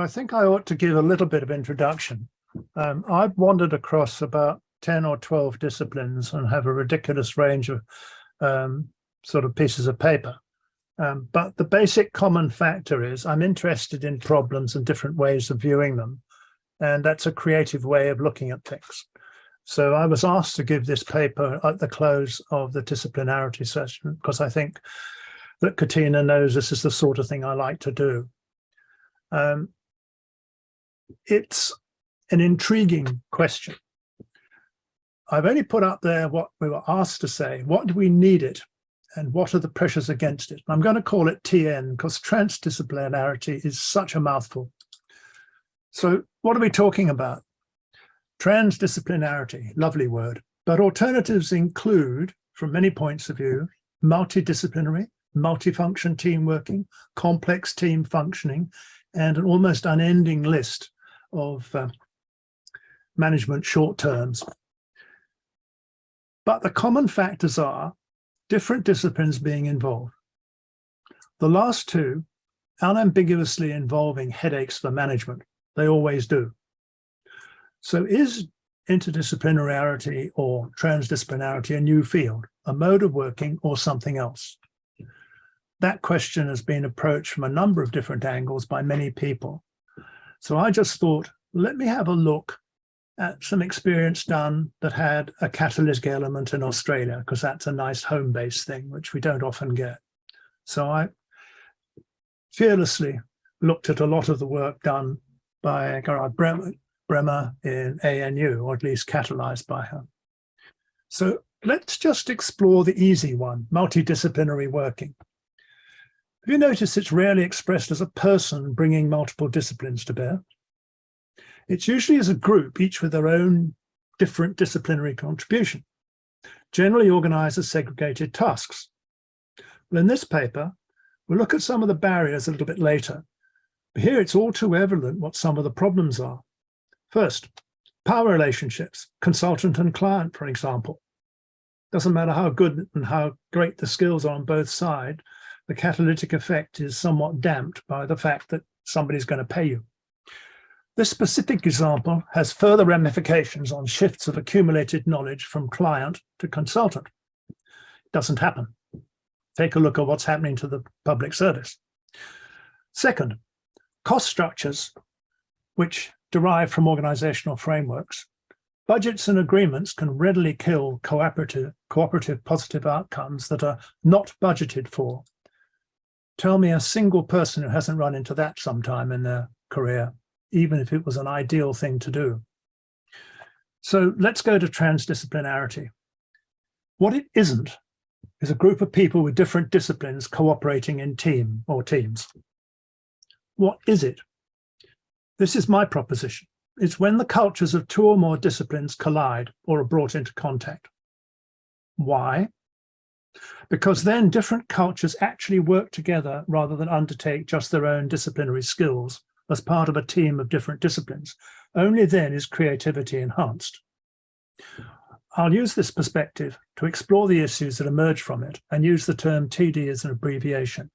I think I ought to give a little bit of introduction. I've wandered across about 10 or 12 disciplines and have a ridiculous range of sort of pieces of paper. But the basic common factor is I'm interested in problems and different ways of viewing them. And that's a creative way of looking at things. So I was asked to give this paper at the close of the disciplinarity session because I think that Katina knows this is the sort of thing I like to do. It's an intriguing question. I've only put up there what we were asked to say. What do we need it? And what are the pressures against it? I'm going to call it TN because transdisciplinarity is such a mouthful. So what are we talking about? Transdisciplinarity, lovely word. But alternatives include, from many points of view, multidisciplinary, multifunction team working, complex team functioning, and an almost unending list of management short terms. But the common factors are different disciplines being involved. The last two unambiguously involving headaches for management. They always do. So is interdisciplinarity or transdisciplinarity a new field, a mode of working, or something else? That question has been approached from a number of different angles by many people. So I just thought, let me have a look at some experience done that had a catalytic element in Australia, because that's a nice home-based thing, which we don't often get. So I fearlessly looked at a lot of the work done by Bremer in ANU, or at least catalyzed by her. So let's just explore the easy one, multidisciplinary working. Have you noticed it's rarely expressed as a person bringing multiple disciplines to bear? It's usually as a group, each with their own different disciplinary contribution, generally organized as segregated tasks. Well, in this paper, we'll look at some of the barriers a little bit later. But here it's all too evident what some of the problems are. First, power relationships, consultant and client, for example. Doesn't matter how good and how great the skills are on both sides, the catalytic effect is somewhat damped by the fact that somebody's going to pay you. This specific example has further ramifications on shifts of accumulated knowledge from client to consultant. It doesn't happen. Take a look at what's happening to the public service. Second, cost structures, which derive from organizational frameworks. Budgets and agreements can readily kill cooperative positive outcomes that are not budgeted for. Tell me a single person who hasn't run into that sometime in their career, even if it was an ideal thing to do. So let's go to transdisciplinarity. What it isn't is a group of people with different disciplines cooperating in team or teams. What is it? This is my proposition. It's when the cultures of two or more disciplines collide or are brought into contact. Why? Because then different cultures actually work together rather than undertake just their own disciplinary skills as part of a team of different disciplines. Only then is creativity enhanced. I'll use this perspective to explore the issues that emerge from it and use the term TD as an abbreviation.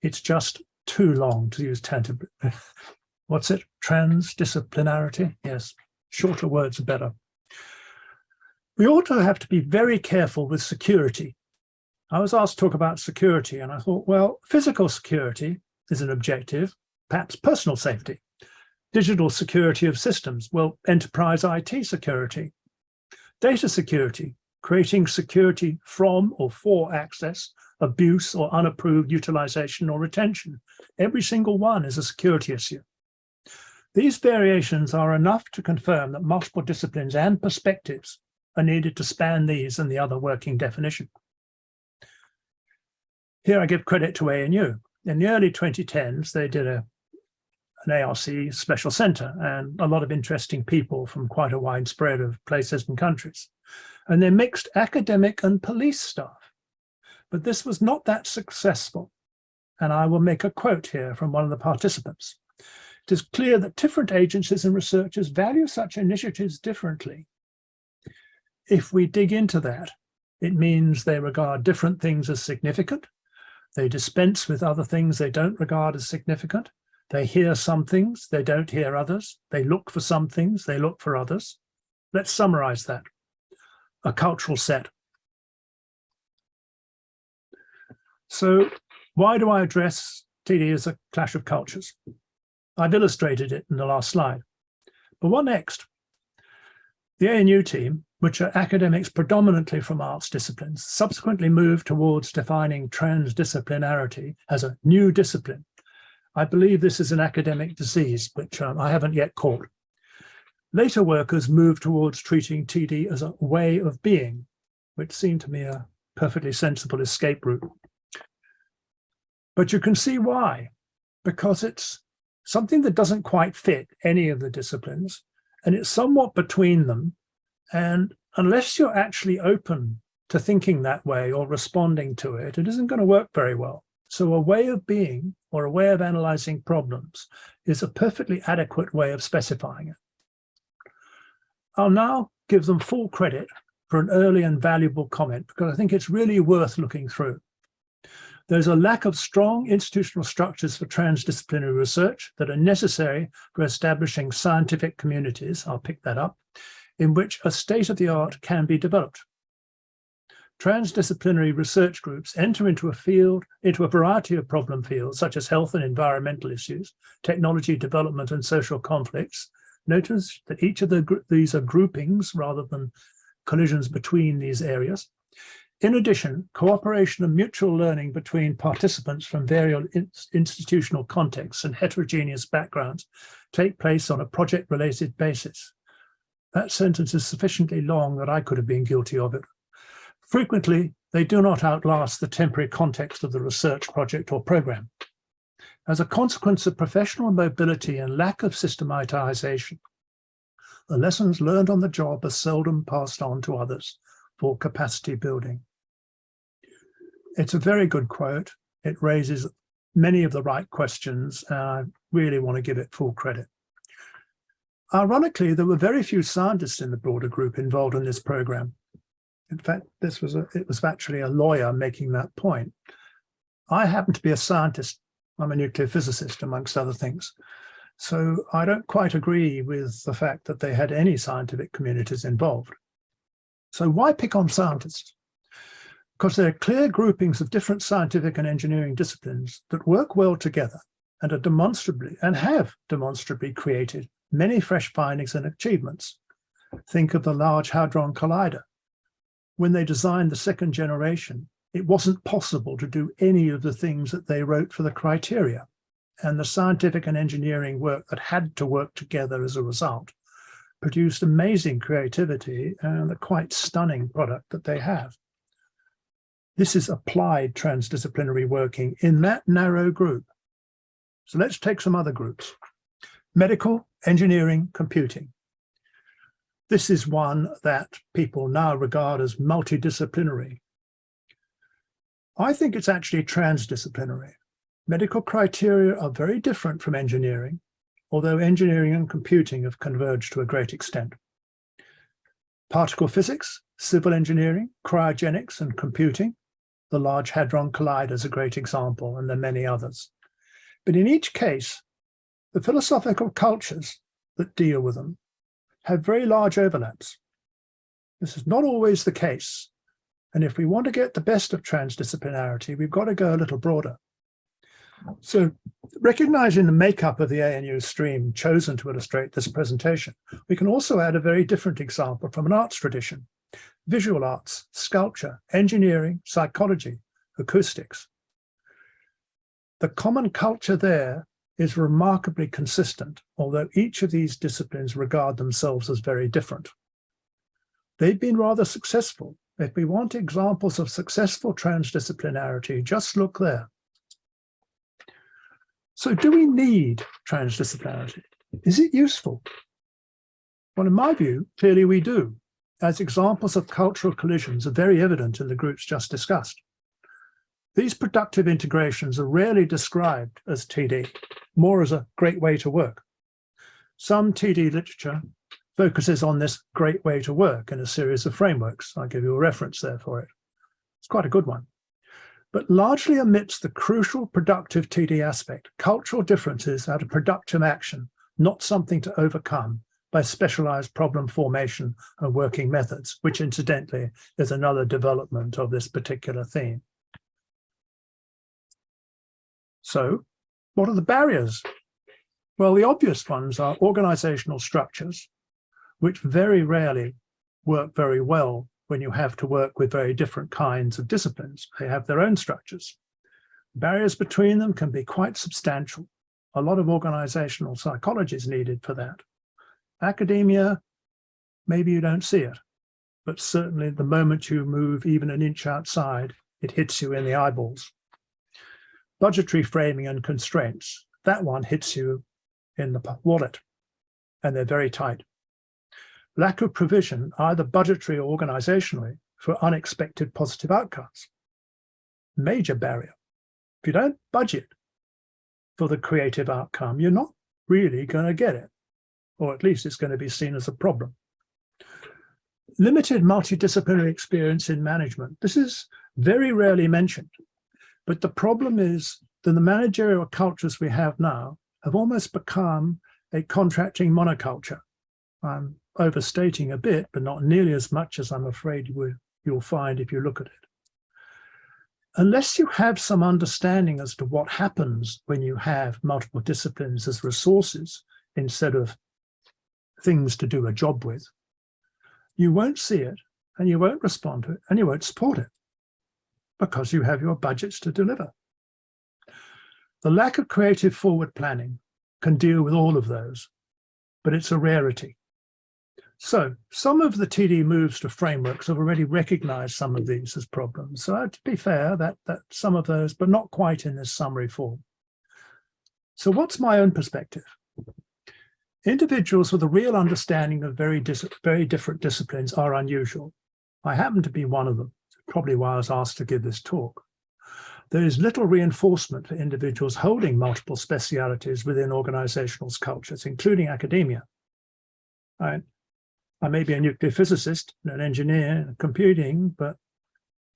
It's just too long to use what's it? Transdisciplinarity? Yes, shorter words are better. We also have to be very careful with security. I was asked to talk about security and I thought, well, physical security is an objective, perhaps personal safety. Digital security of systems, well, enterprise IT security. Data security, creating security from or for access, abuse or unapproved utilization or retention. Every single one is a security issue. These variations are enough to confirm that multiple disciplines and perspectives are needed to span these and the other working definition. Here I give credit to ANU. In the early 2010s, they did an ARC special center and a lot of interesting people from quite a wide spread of places and countries. And they mixed academic and police staff. But this was not that successful. And I will make a quote here from one of the participants. It is clear that different agencies and researchers value such initiatives differently. If we dig into that, it means they regard different things as significant. They dispense with other things they don't regard as significant. They hear some things, they don't hear others. They look for some things, they look for others. Let's summarize that. A cultural set. So why do I address TD as a clash of cultures? I've illustrated it in the last slide. But what next? The ANU team, which are academics predominantly from arts disciplines, subsequently moved towards defining transdisciplinarity as a new discipline. I believe this is an academic disease, which I haven't yet caught. Later workers moved towards treating TD as a way of being, which seemed to me a perfectly sensible escape route. But you can see why, because it's something that doesn't quite fit any of the disciplines, and it's somewhat between them. And unless you're actually open to thinking that way or responding to it, it isn't going to work very well. So a way of being or a way of analyzing problems is a perfectly adequate way of specifying it. I'll now give them full credit for an early and valuable comment, because I think it's really worth looking through. There's a lack of strong institutional structures for transdisciplinary research that are necessary for establishing scientific communities, I'll pick that up, in which a state-of-the-art can be developed. Transdisciplinary research groups enter into a variety of problem fields, such as health and environmental issues, technology development and social conflicts. Notice that each of these are groupings rather than collisions between these areas. In addition, cooperation and mutual learning between participants from various institutional contexts and heterogeneous backgrounds take place on a project-related basis. That sentence is sufficiently long that I could have been guilty of it. Frequently, they do not outlast the temporary context of the research project or program. As a consequence of professional mobility and lack of systematization, the lessons learned on the job are seldom passed on to others for capacity building. It's a very good quote. It raises many of the right questions, and I really want to give it full credit. Ironically, there were very few scientists in the broader group involved in this program. In fact, it was actually a lawyer making that point. I happen to be a scientist. I'm a nuclear physicist, amongst other things. So I don't quite agree with the fact that they had any scientific communities involved. So why pick on scientists? Because there are clear groupings of different scientific and engineering disciplines that work well together and have demonstrably created many fresh findings and achievements. Think of the Large Hadron Collider. When they designed the second generation, it wasn't possible to do any of the things that they wrote for the criteria, and the scientific and engineering work that had to work together as a result produced amazing creativity and a quite stunning product that they have. This is applied transdisciplinary working in that narrow group. So let's take some other groups. Medical, engineering, computing. This is one that people now regard as multidisciplinary. I think it's actually transdisciplinary. Medical criteria are very different from engineering, although engineering and computing have converged to a great extent. Particle physics, civil engineering, cryogenics, and computing. The Large Hadron Collider is a great example, and there are many others. But in each case, the philosophical cultures that deal with them have very large overlaps. This is not always the case. And if we want to get the best of transdisciplinarity, we've got to go a little broader. So recognizing the makeup of the ANU stream chosen to illustrate this presentation, we can also add a very different example from an arts tradition: visual arts, sculpture, engineering, psychology, acoustics. The common culture there is remarkably consistent, although each of these disciplines regard themselves as very different. They've been rather successful. If we want examples of successful transdisciplinarity, just look there. So do we need transdisciplinarity? Is it useful? Well, in my view, clearly we do, as examples of cultural collisions are very evident in the groups just discussed. These productive integrations are rarely described as TD, more as a great way to work. Some TD literature focuses on this great way to work in a series of frameworks. I'll give you a reference there for it. It's quite a good one. but largely omits the crucial productive TD aspect. Cultural differences are a productive action, not something to overcome by specialized problem formation and working methods, which incidentally is another development of this particular theme. So, what are the barriers? Well, the obvious ones are organizational structures, which very rarely work very well when you have to work with very different kinds of disciplines. They have their own structures. Barriers between them can be quite substantial. A lot of organizational psychology is needed for that. Academia, maybe you don't see it, but certainly the moment you move even an inch outside, it hits you in the eyeballs. Budgetary framing and constraints, that one hits you in the wallet, and they're very tight. Lack of provision, either budgetary or organizationally, for unexpected positive outcomes. Major barrier. If you don't budget for the creative outcome, you're not really going to get it, or at least it's going to be seen as a problem. Limited multidisciplinary experience in management. This is very rarely mentioned, but the problem is that the managerial cultures we have now have almost become a contracting monoculture. I'm overstating a bit, but not nearly as much as I'm afraid you'll find if you look at it. Unless you have some understanding as to what happens when you have multiple disciplines as resources instead of things to do a job with, you won't see it, and you won't respond to it, and you won't support it, because you have your budgets to deliver. The lack of creative forward planning can deal with all of those, but it's a rarity. So some of the TD moves to frameworks have already recognized some of these as problems. So to be fair, that some of those, but not quite in this summary form. So what's my own perspective? Individuals with a real understanding of very different disciplines are unusual. I happen to be one of them, probably why I was asked to give this talk. There is little reinforcement for individuals holding multiple specialities within organizational cultures, including academia. I may be a nuclear physicist, an engineer, computing, but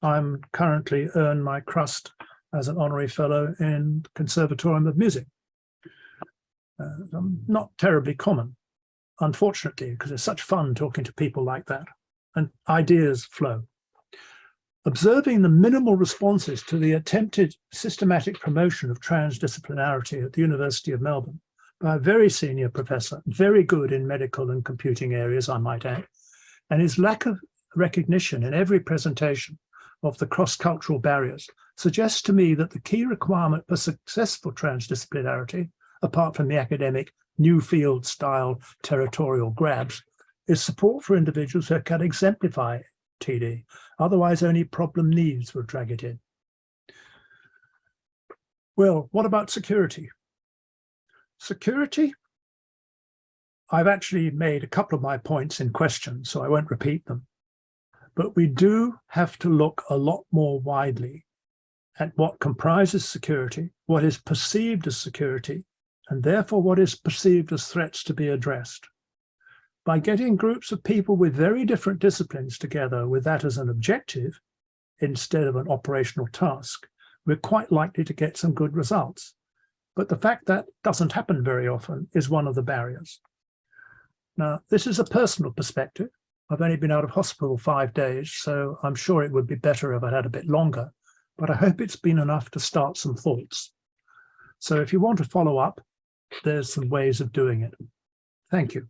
I'm currently earn my crust as an honorary fellow in the Conservatorium of Music. Not terribly common, unfortunately, because it's such fun talking to people like that, and ideas flow. Observing the minimal responses to the attempted systematic promotion of transdisciplinarity at the University of Melbourne by a very senior professor, very good in medical and computing areas, I might add, and his lack of recognition in every presentation of the cross-cultural barriers suggests to me that the key requirement for successful transdisciplinarity, apart from the academic new field style territorial grabs, is support for individuals who can exemplify TD. Otherwise, only problem needs will drag it in. Well, what about security? Security, I've actually made a couple of my points in questions, so I won't repeat them. But we do have to look a lot more widely at what comprises security, what is perceived as security, and therefore what is perceived as threats to be addressed. By getting groups of people with very different disciplines together with that as an objective, instead of an operational task, we're quite likely to get some good results. But the fact that doesn't happen very often is one of the barriers. Now, this is a personal perspective. I've only been out of hospital 5 days, so I'm sure it would be better if I had a bit longer, but I hope it's been enough to start some thoughts. So if you want to follow up, there's some ways of doing it. Thank you.